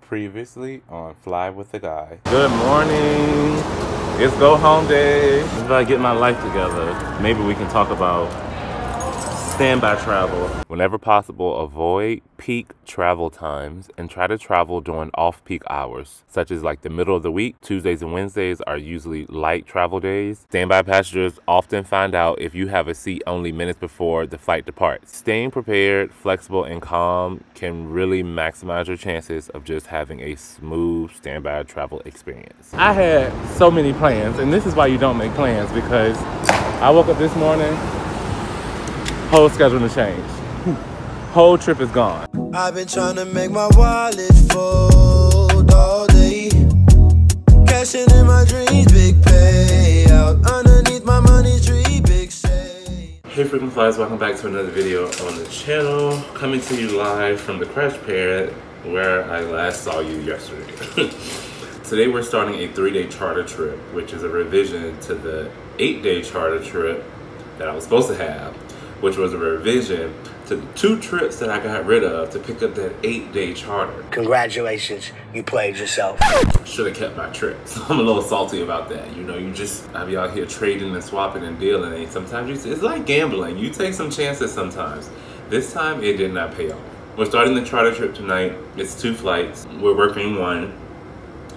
Previously on Fly with the Guy. Good morning. It's go home day. If I get my life together, maybe we can talk about standby travel. Whenever possible, avoid peak travel times and try to travel during off-peak hours, such as like the middle of the week. Tuesdays and Wednesdays are usually light travel days. Standby passengers often find out if you have a seat only minutes before the flight departs. Staying prepared, flexible, and calm can really maximize your chances of just having a smooth standby travel experience. I had so many plans, and this is why you don't make plans, because I woke up this morning, whole schedule to change. Whole trip is gone. I've been trying to make my wallet fold all day. Cashing in my dreams, big payout. Underneath my money tree, big shade. Hey freaking flies, welcome back to another video on the channel. Coming to you live from the crash pad where I last saw you yesterday. Today we're starting a 3-day charter trip, which is a revision to the 8-day charter trip that I was supposed to have, which was a revision to the 2 trips that I got rid of to pick up that 8-day charter. Congratulations, you played yourself. Should have kept my trips. I'm a little salty about that. You know, I be out here trading and swapping and dealing, and sometimes it's like gambling. You take some chances sometimes. This time, it did not pay off. We're starting the charter trip tonight. It's 2 flights. We're working 1,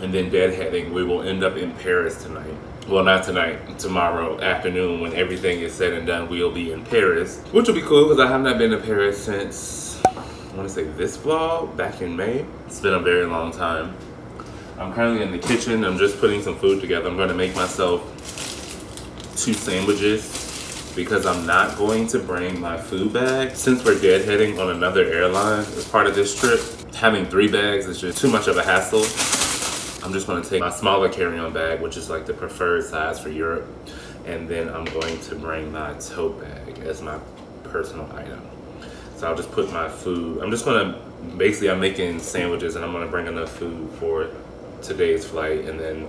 and then deadheading. We will end up in Paris tonight. Well, not tonight, tomorrow afternoon when everything is said and done, we'll be in Paris, which will be cool because I have not been to Paris since, I want to say this vlog, back in May. It's been a very long time. I'm currently in the kitchen. I'm just putting some food together. I'm going to make myself 2 sandwiches because I'm not going to bring my food bag. Since we're deadheading on another airline as part of this trip, having 3 bags is just too much of a hassle. I'm just going to take my smaller carry-on bag, which is like the preferred size for Europe, and then I'm going to bring my tote bag as my personal item. So I'll just put my food, I'm just going to, basically I'm making sandwiches and I'm going to bring enough food for today's flight, and then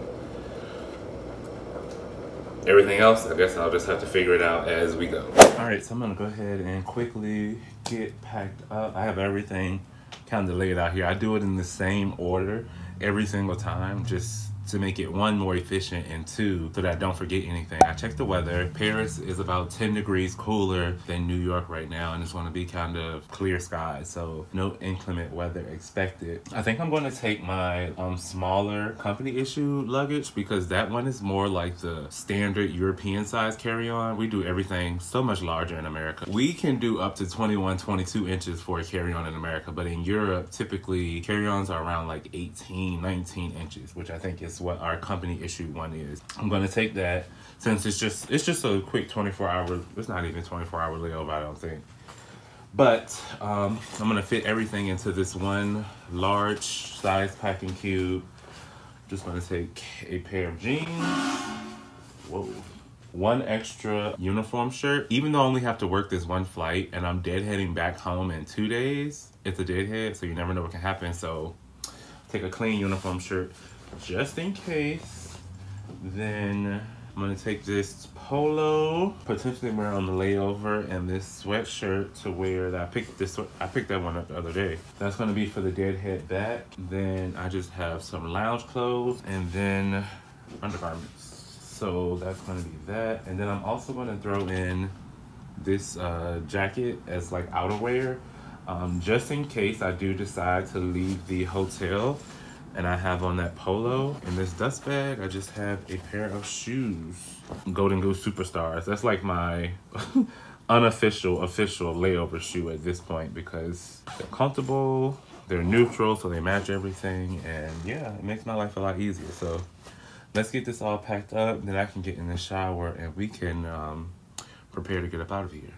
everything else, I guess I'll just have to figure it out as we go. All right, so I'm going to go ahead and quickly get packed up. I have everything kind of laid out here. I do it in the same order every single time, just to make it 1, more efficient, and 2, so that I don't forget anything. I checked the weather. Paris is about 10 degrees cooler than New York right now, and it's going to be kind of clear skies, so no inclement weather expected. I think I'm going to take my smaller company issue luggage because that one is more like the standard European size carry-on. We do everything so much larger in America. We can do up to 21, 22 inches for a carry-on in America, but in Europe, typically carry-ons are around like 18, 19 inches, which I think is what our company issue one is. I'm gonna take that since it's just a quick 24-hour, it's not even 24-hour layover, I don't think. But I'm gonna fit everything into this 1 large size packing cube. Just gonna take a pair of jeans, 1 extra uniform shirt. Even though I only have to work this 1 flight and I'm deadheading back home in 2 days, it's a deadhead, so you never know what can happen. So take a clean uniform shirt just in case. Then I'm gonna take this polo, potentially wear on the layover, and this sweatshirt to wear that I picked that one up the other day. That's gonna be for the deadhead back. Then I just have some lounge clothes and then undergarments. So that's gonna be that. And then I'm also gonna throw in this jacket as like outerwear, just in case I do decide to leave the hotel. And I have on that polo. In this dust bag, I just have a pair of shoes. Golden Goose Superstars. That's like my official layover shoe at this point because they're comfortable, they're neutral, so they match everything. And yeah, it makes my life a lot easier. So let's get this all packed up. Then I can get in the shower and we can prepare to get up out of here.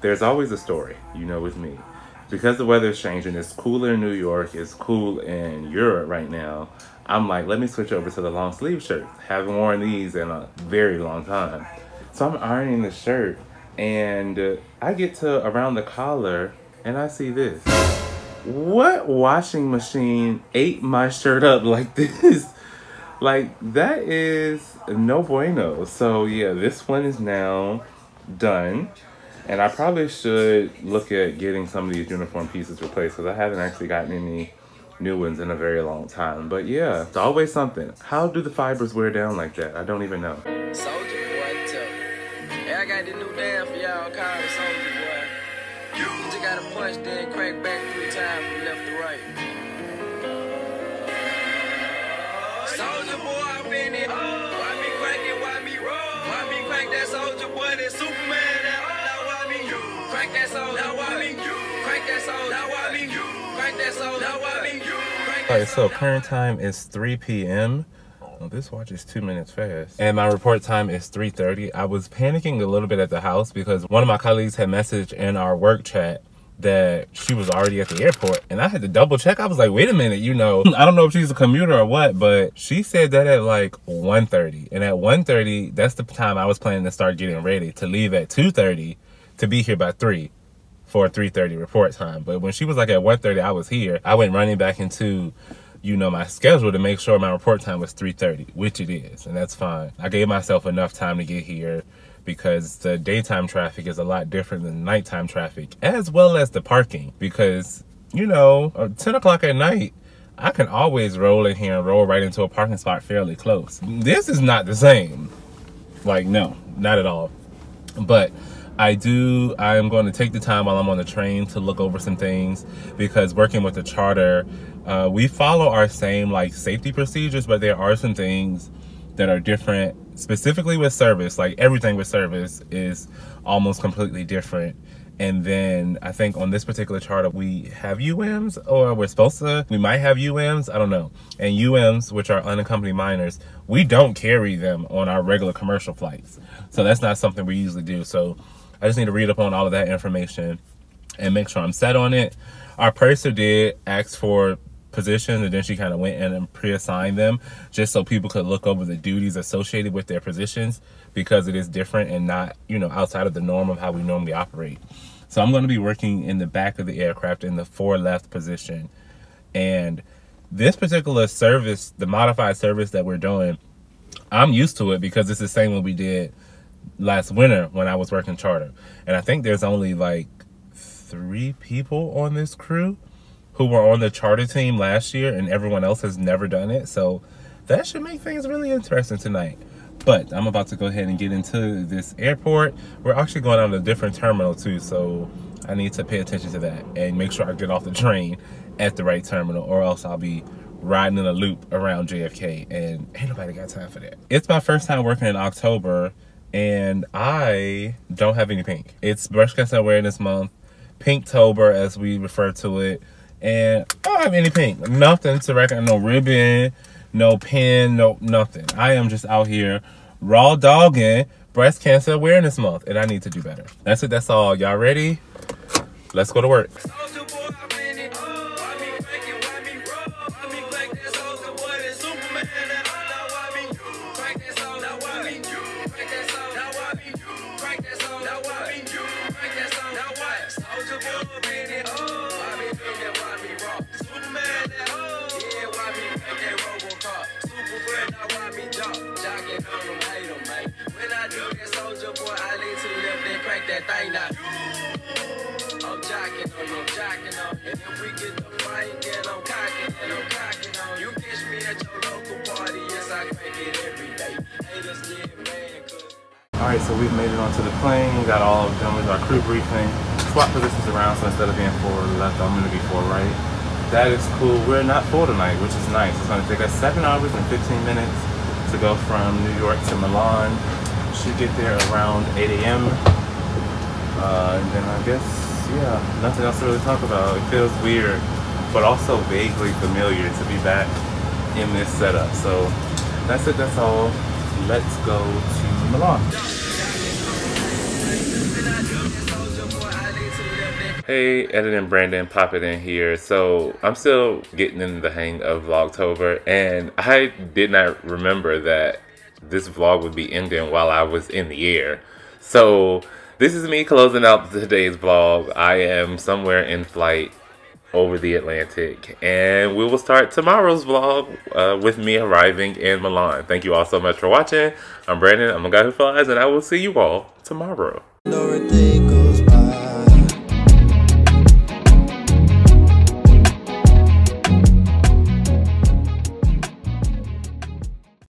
There's always a story, you know, with me. Because the weather's changing, it's cooler in New York, it's cool in Europe right now, I'm like, let me switch over to the long sleeve shirts. Haven't worn these in a very long time. So I'm ironing the shirt and I get to around the collar and I see this. What washing machine ate my shirt up like this? Like, that is no bueno. So yeah, this one is now done. And I probably should look at getting some of these uniform pieces replaced because I haven't actually gotten any new ones in a very long time. But yeah, it's always something. How do the fibers wear down like that? I don't even know. Soldier boy, tough. Hey, I got the new dance for y'all called Soldier Boy. You just gotta punch, then crack back 3 times from left to right. Soldier boy, I've been in. Why me crack it? Why me roll? Why me crack that Soldier Boy? That Superman. Now why me crack that Soldier? Now why me crack that Soldier? Now why me crack that Soldier? Now why me crack that Soldier? Alright, so current time is 3 p.m. Oh, this watch is 2 minutes fast. And my report time is 3:30. I was panicking a little bit at the house because one of my colleagues had messaged in our work chat that she was already at the airport, and I had to double check. I was like, wait a minute, you know, I don't know if she's a commuter or what, but she said that at like 1:30, and at 1:30, that's the time I was planning to start getting ready to leave at 2:30 to be here by 3 for a 3:30 report time. But when she was like at 1:30, I was here. I went running back into, you know, my schedule to make sure my report time was 3:30, which it is, and that's fine. I gave myself enough time to get here because the daytime traffic is a lot different than nighttime traffic, as well as the parking, because, you know, 10 o'clock at night, I can always roll in here and roll right into a parking spot fairly close. This is not the same. Like, no, not at all. But I am going to take the time while I'm on the train to look over some things, because working with the charter, we follow our same like safety procedures, but there are some things that are different, specifically with service. Like everything with service is almost completely different. And then I think on this particular charter, we have UMs, or we might have UMs, I don't know. And UMs, which are unaccompanied minors, we don't carry them on our regular commercial flights. So that's not something we usually do. So I just need to read up on all of that information and make sure I'm set on it. Our purser did ask for positions, and then she kind of went in and pre-assigned them just so people could look over the duties associated with their positions, because it is different and not, you know, outside of the norm of how we normally operate. So I'm going to be working in the back of the aircraft in the 4 left position. And this particular service, the modified service that we're doing, I'm used to it because it's the same one we did last winter when I was working charter. And I think there's only like 3 people on this crew who were on the charter team last year, and everyone else has never done it. So that should make things really interesting tonight. But I'm about to go ahead and get into this airport. We're actually going on a different terminal too, so I need to pay attention to that and make sure I get off the train at the right terminal, or else I'll be riding in a loop around JFK, and ain't nobody got time for that. It's my first time working in October, and I don't have any pink. It's Breast Cancer Awareness Month, Pinktober as we refer to it. And I don't have any pink, nothing to reckon, no ribbon, no pin, no nothing. I am just out here raw dogging Breast Cancer Awareness Month, and I need to do better. That's it, that's all. Y'all ready? Let's go to work. Alright, so we've made it onto the plane, got all done with our crew briefing. Swap positions around, so instead of being 4 left, I'm going to be 4 right. That is cool. We're not full tonight, which is nice. It's going to take us 7 hours and 15 minutes to go from New York to Milan. Should get there around 8 a.m. And then I guess, yeah, nothing else to really talk about. It feels weird, but also vaguely familiar to be back in this setup. So that's it, that's all. Let's go to Milan. Hey, editing Brandon, pop it in here. So I'm still getting in the hang of Vlogtober, and I did not remember that this vlog would be ending while I was in the air. So this is me closing out today's vlog. I am somewhere in flight over the Atlantic, and we will start tomorrow's vlog with me arriving in Milan. Thank you all so much for watching. I'm Brandon, I'm a guy who flies, and I will see you all tomorrow.